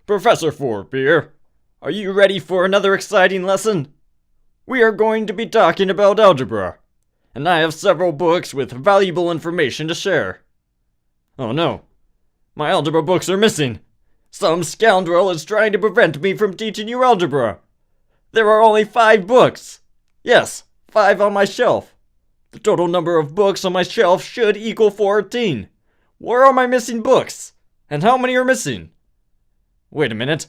Professor Four here. Are you ready for another exciting lesson? We are going to be talking about algebra, and I have several books with valuable information to share. Oh no, my algebra books are missing. Some scoundrel is trying to prevent me from teaching you algebra. There are only 5 books. Yes, 5 on my shelf. The total number of books on my shelf should equal 14. Where are my missing books? And how many are missing? Wait a minute.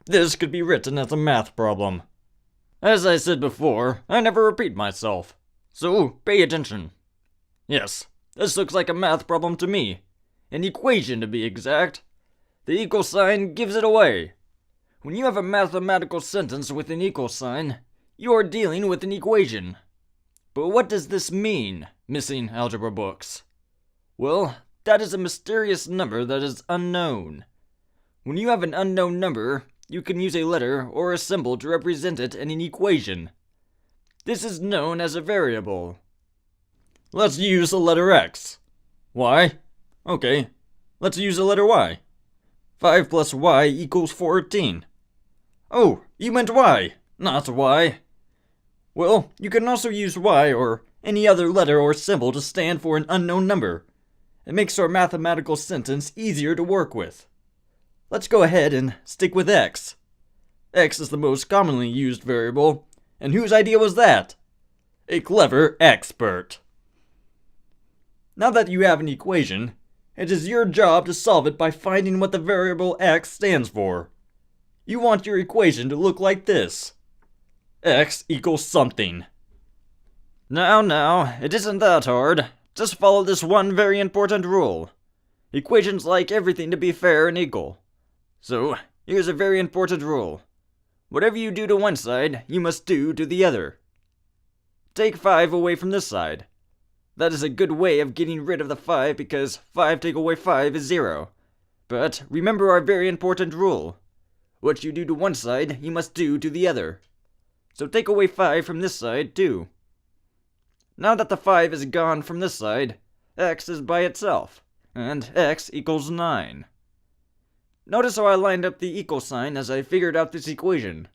This could be written as a math problem. As I said before, I never repeat myself. So, pay attention. Yes, this looks like a math problem to me. An equation to be exact. The equal sign gives it away. When you have a mathematical sentence with an equal sign, you are dealing with an equation. But what does this mean, missing algebra books? Well, that is a mysterious number that is unknown. When you have an unknown number, you can use a letter or a symbol to represent it in an equation. This is known as a variable. Let's use the letter X. Y? Okay, let's use the letter Y. 5 plus Y equals 14. Oh, you meant Y, not Y. Well, you can also use Y or any other letter or symbol to stand for an unknown number. It makes our mathematical sentence easier to work with. Let's go ahead and stick with X. X is the most commonly used variable, and whose idea was that? A clever expert. Now that you have an equation, it is your job to solve it by finding what the variable X stands for. You want your equation to look like this. X equals something. Now, it isn't that hard. Just follow this one very important rule. Equations like everything to be fair and equal. So, here's a very important rule. Whatever you do to one side, you must do to the other. Take 5 away from this side. That is a good way of getting rid of the 5 because 5 take away 5 is 0. But remember our very important rule. What you do to one side, you must do to the other. So take away 5 from this side too. Now that the 5 is gone from this side, X is by itself, and X equals 9. Notice how I lined up the equal sign as I figured out this equation.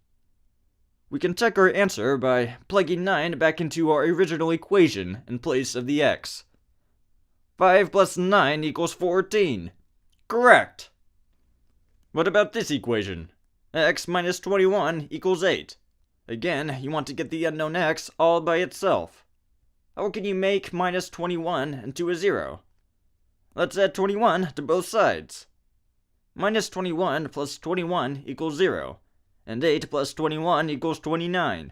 We can check our answer by plugging 9 back into our original equation in place of the X. 5 plus 9 equals 14. Correct! What about this equation? X minus 21 equals 8. Again, you want to get the unknown X all by itself. How can you make minus 21 into a 0? Let's add 21 to both sides. Minus 21 plus 21 equals 0, and 8 plus 21 equals 29.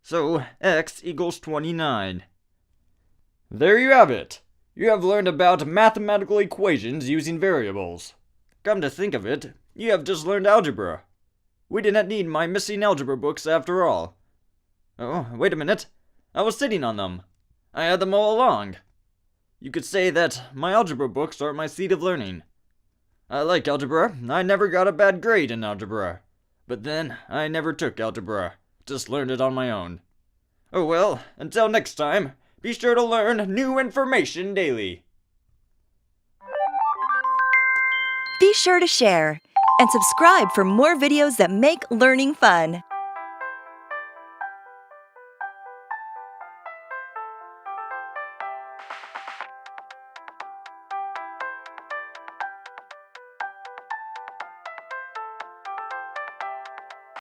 So, X equals 29. There you have it. You have learned about mathematical equations using variables. Come to think of it, you have just learned algebra. We didn't need my missing algebra books after all. Oh, wait a minute. I was sitting on them. I had them all along. You could say that my algebra books are my seat of learning. I like algebra. I never got a bad grade in algebra. But then, I never took algebra. Just learned it on my own. Oh well, until next time, be sure to learn new information daily. Be sure to share and subscribe for more videos that make learning fun.